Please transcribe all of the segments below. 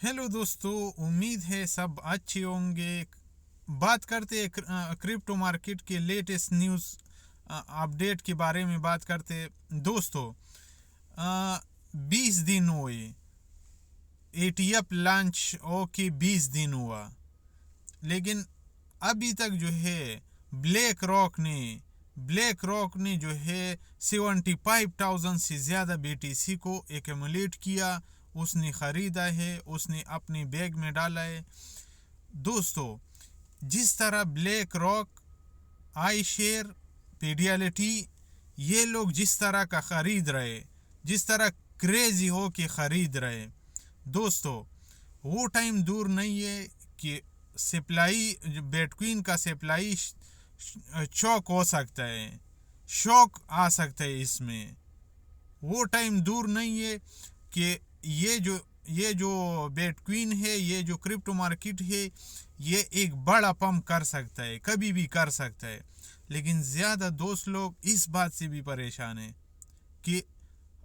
Hello दोस्तों, उम्मीद है सब अच्छे होंगे। बात करते हैं क्रिप्टो मार्केट के लेटेस्ट न्यूज़ अपडेट के बारे में बात करते हैं। दोस्तों, 20 दिन हुए एटीएफ लॉन्च के 20 दिन हुआ, लेकिन अभी तक जो है ब्लैक रॉक ने जो है 75,000 से ज़्यादा बीटीसी को एक्यूमुलेट किया। उसने ख़रीदा है, उसने अपने बैग में डाला है। दोस्तों, जिस तरह black rock, I share, Fidelity, ये लोग जिस तरह का ख़रीद रहे, जिस तरह क्रेजी हो के ख़रीद रहे, दोस्तों वो टाइम दूर नहीं है कि सप्लाई, बिटकॉइन का सप्लाई चौक हो सकता है, शॉक आ सकता है। इसमें वो टाइम दूर नहीं है कि ये जो बिटकॉइन है, ये जो क्रिप्टो मार्केट है, ये एक बड़ा पंप कर सकता है, कभी भी कर सकता है। लेकिन ज़्यादा दोस्त लोग इस बात से भी परेशान है कि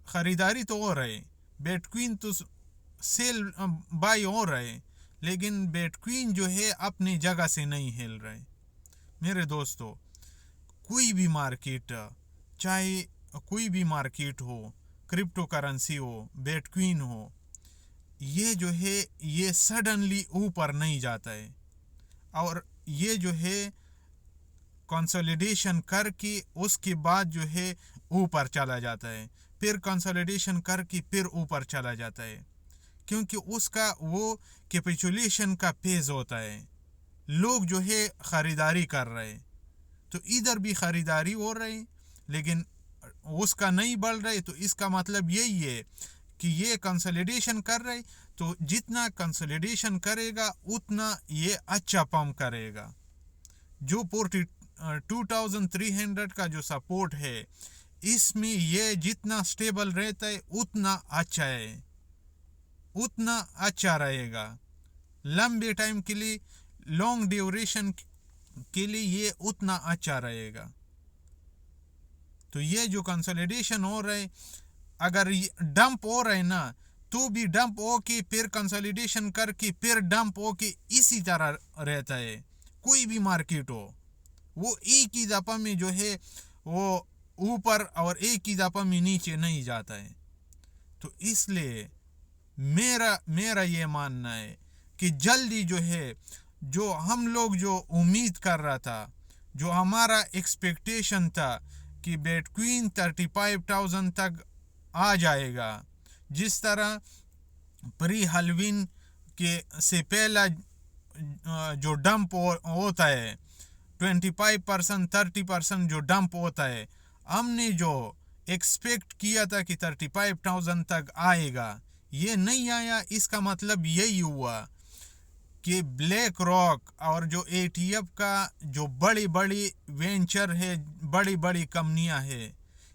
ख़रीदारी तो हो रहे, बिटकॉइन तो सेल बाई हो रहे, लेकिन बिटकॉइन जो है अपनी जगह से नहीं हिल रहे। मेरे दोस्तों, कोई भी मार्केट, चाहे कोई भी मार्केट हो, क्रिप्टो करेंसी हो, बिटकॉइन हो, ये जो है ये सडनली ऊपर नहीं जाता है, और ये जो है कंसोलिडेशन करके उसके बाद जो है ऊपर चला जाता है, फिर कंसोलिडेशन करके फिर ऊपर चला जाता है, क्योंकि उसका वो कैपिचुलेशन का फेज होता है। लोग जो है ख़रीदारी कर रहे, तो इधर भी ख़रीदारी हो रही, लेकिन उसका नहीं बढ़ रही। तो इसका मतलब यही है कि ये कंसोलिडेशन कर रहे, तो जितना कंसोलिडेशन करेगा उतना ये अच्छा पंप करेगा। जो 2300 का जो सपोर्ट है, इसमें ये जितना स्टेबल रहता है उतना अच्छा है, उतना अच्छा रहेगा। लंबे टाइम के लिए, लॉन्ग ड्यूरेशन के लिए ये उतना अच्छा रहेगा। तो ये जो कंसोलिडेशन हो रहा है, अगर डंप हो रहा है ना, तो भी डंप हो के फिर कंसोलिडेशन करके फिर डंप हो के इसी तरह रहता है। कोई भी मार्केट हो, वो एक ही दफा में जो है वो ऊपर और एक ही दफा में नीचे नहीं जाता है। तो इसलिए मेरा ये मानना है कि जल्दी जो है, जो हम लोग जो उम्मीद कर रहा था, जो हमारा एक्सपेक्टेशन था कि बिटकॉइन 35,000 तक आ जाएगा, जिस तरह प्री हलवीन के से पहला जो डंप होता है, 25%, 30% जो डंप होता है, हमने जो एक्सपेक्ट किया था कि 35,000 तक आएगा, ये नहीं आया। इसका मतलब यही हुआ कि ब्लैक रॉक और जो एटीएफ का जो बड़ी बड़ी वेंचर है, बड़ी बड़ी कंपनियां है,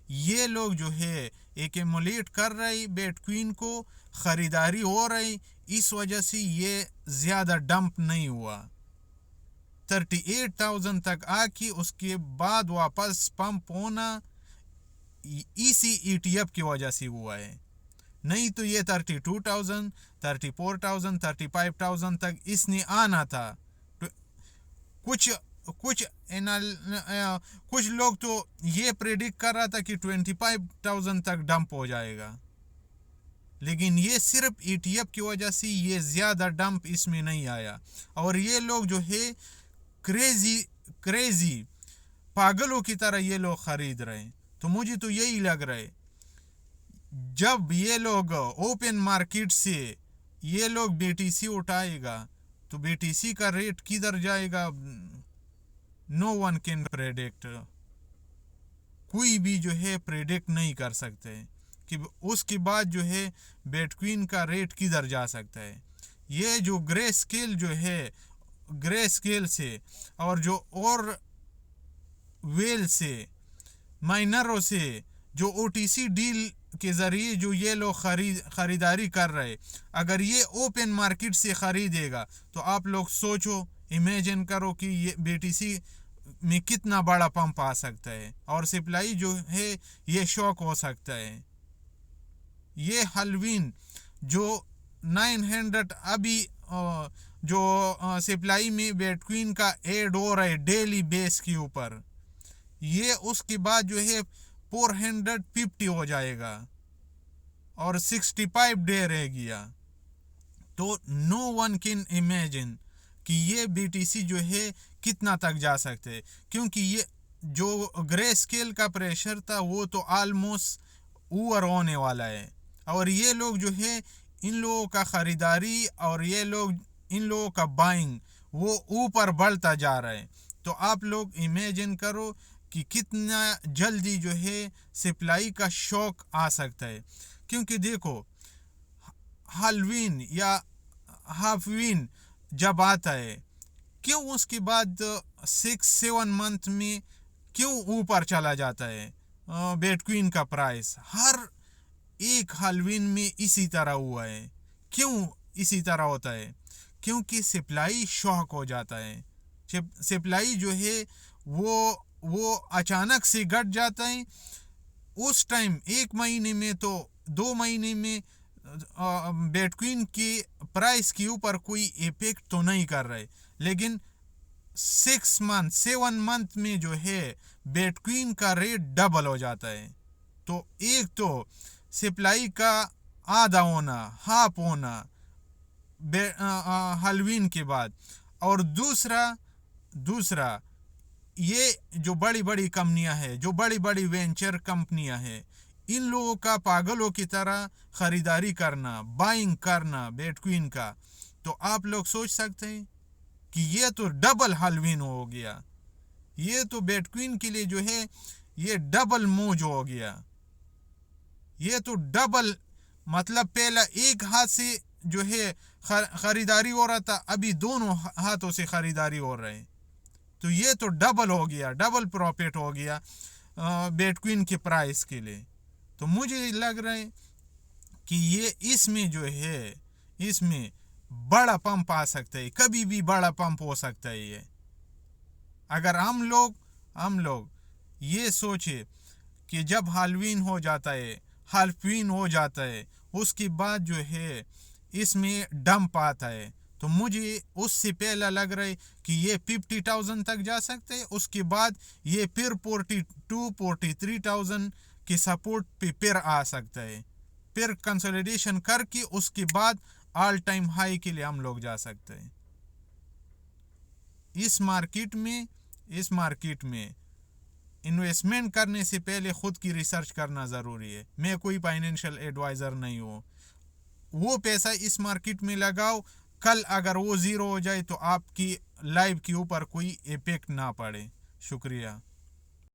ये लोग जो है एक्यूमुलेट कर रही, बिटकॉइन को ख़रीदारी हो रही, इस वजह से ये ज़्यादा डंप नहीं हुआ। 38,000 तक आके उसके बाद वापस पंप होना इसी ईटीएफ की वजह से हुआ है। नहीं तो ये 32,000, 34,000, 35,000 तक इसने आना था। तो कुछ कुछ कुछ लोग तो ये प्रेडिक्ट कर रहा था कि 25,000 तक डंप हो जाएगा, लेकिन ये सिर्फ ईटीएफ की वजह से ये ज़्यादा डंप इसमें नहीं आया। और ये लोग जो है क्रेजी पागलों की तरह ये लोग खरीद रहे हैं। तो मुझे तो यही लग रहा है, जब ये लोग ओपन मार्केट से ये लोग बीटीसी उठाएगा, तो बीटीसी का रेट किधर जाएगा, नो वन कैन प्रेडिक्ट। कोई भी जो है प्रेडिक्ट नहीं कर सकते कि उसके बाद जो है बिटकॉइन का रेट किधर जा सकता है। ये जो ग्रे स्केल जो है, ग्रे स्केल से और जो और वेल से, माइनरों से, जो ओटीसी डील के ज़रिए जो ये लोग ख़रीदारी कर रहे, अगर ये ओपन मार्केट से ख़रीदेगा, तो आप लोग सोचो, इमेजिन करो कि ये बीटीसी में कितना बड़ा पंप आ सकता है, और सप्लाई जो है ये शॉक हो सकता है। ये हलवीन जो 900 अभी जो सप्लाई में बिटकॉइन का ऐड हो रहा है डेली बेस के ऊपर, ये उसके बाद जो है 450 हो जाएगा और 65 डे रह गया। तो नो वन कैन इमेजिन कि ये बीटीसी जो है कितना तक जा सकते हैं, क्योंकि ये जो ग्रे स्केल का प्रेशर था वो तो ऑलमोस्ट ऊपर होने वाला है, और ये लोग जो है इन लोगों का खरीदारी और ये लोग इन लोगों का बाइंग वो ऊपर बढ़ता जा रहा है। तो आप लोग इमेजिन करो कि कितना जल्दी जो है सप्लाई का शॉक आ सकता है, क्योंकि देखो हालवीन या हाफवीन जब आता है, क्यों उसके बाद 6-7 मंथ में क्यों ऊपर चला जाता है बिटकॉइन का प्राइस? हर एक हालवीन में इसी तरह हुआ है। क्यों इसी तरह होता है? क्योंकि सप्लाई शॉक हो जाता है। सप्लाई जो है वो अचानक से घट जाता है। उस टाइम 1 महीने में तो 2 महीने में बिटकॉइन के प्राइस के ऊपर कोई इफेक्ट तो नहीं कर रहे, लेकिन 7 मंथ में जो है बिटकॉइन का रेट डबल हो जाता है। तो एक तो सप्लाई का आधा होना, हाफ होना हालवीन के बाद, और दूसरा ये जो बड़ी बड़ी कंपनियां हैं, जो बड़ी बड़ी वेंचर कंपनियां हैं, इन लोगों का पागलों की तरह खरीदारी करना, बाइंग करना बिटकॉइन का, तो आप लोग सोच सकते हैं कि ये तो डबल हालवीन हो गया। ये तो बिटकॉइन के लिए जो है ये डबल मौज हो गया। ये तो डबल, मतलब पहला एक हाथ से जो है खरीदारी हो रहा था, अभी दोनों हाथों से खरीदारी हो रहा है। तो ये तो डबल हो गया, डबल प्रॉफिट हो गया बिटकॉइन के प्राइस के लिए। तो मुझे लग रहा है कि ये इसमें जो है इसमें बड़ा पंप आ सकता है, कभी भी बड़ा पंप हो सकता है ये। अगर हम लोग ये सोचे कि जब हालवीन हो जाता है उसके बाद जो है इसमें डंप आता है, तो मुझे उससे पहला लग रहा है कि ये 50,000 तक जा सकते हैं। उसके बाद ये फिर 42-43,000 के सपोर्ट पे फिर आ सकता है, फिर कंसोलिडेशन करके उसके बाद ऑल टाइम हाई के लिए हम लोग जा सकते हैं। इस मार्केट में इन्वेस्टमेंट करने से पहले खुद की रिसर्च करना ज़रूरी है। मैं कोई फाइनेंशियल एडवाइज़र नहीं हूँ। वो पैसा इस मार्केट में लगाओ, कल अगर वो ज़ीरो हो जाए तो आपकी लाइफ के ऊपर कोई इफेक्ट ना पड़े। शुक्रिया।